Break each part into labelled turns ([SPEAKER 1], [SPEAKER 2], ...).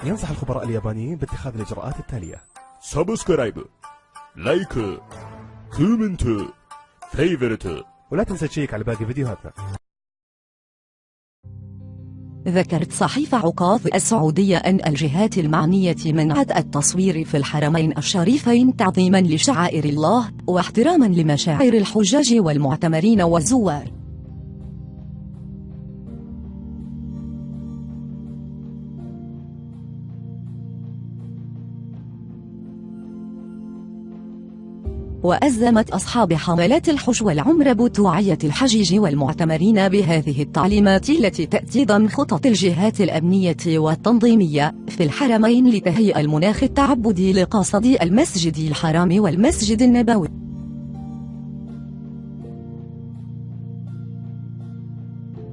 [SPEAKER 1] ينصح الخبراء اليابانيين باتخاذ الإجراءات التالية:
[SPEAKER 2] سبسكرايب، لايك، كومنت، فيفرت.
[SPEAKER 1] ولا تنسى تشيك على باقي فيديوهاتنا.
[SPEAKER 3] ذكرت صحيفة عكاظ السعودية أن الجهات المعنية منعت التصوير في الحرمين الشريفين تعظيما لشعائر الله واحتراما لمشاعر الحجاج والمعتمرين والزوار. وأزمت أصحاب حملات الحج والعمرة بتوعية الحجيج والمعتمرين بهذه التعليمات التي تأتي ضمن خطط الجهات الأمنية والتنظيمية في الحرمين لتهيئ المناخ التعبدي لقاصدي المسجد الحرام والمسجد النبوي.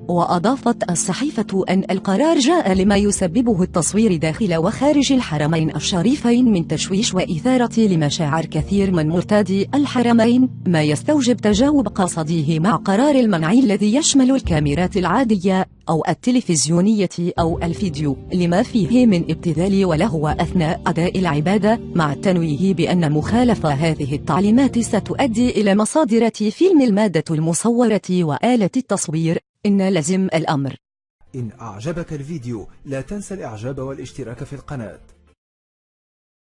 [SPEAKER 3] وأضافت الصحيفة أن القرار جاء لما يسببه التصوير داخل وخارج الحرمين الشريفين من تشويش وإثارة لمشاعر كثير من مرتادي الحرمين، ما يستوجب تجاوب قاصديه مع قرار المنع الذي يشمل الكاميرات العادية أو التلفزيونية أو الفيديو لما فيه من ابتذال ولهو أثناء أداء العبادة، مع التنويه بأن مخالفة هذه التعليمات ستؤدي إلى مصادرة فيلم المادة المصورة وآلة التصوير. إن لزم الأمر.
[SPEAKER 4] إن أعجبك الفيديو لا تنسى الإعجاب والاشتراك في القناة.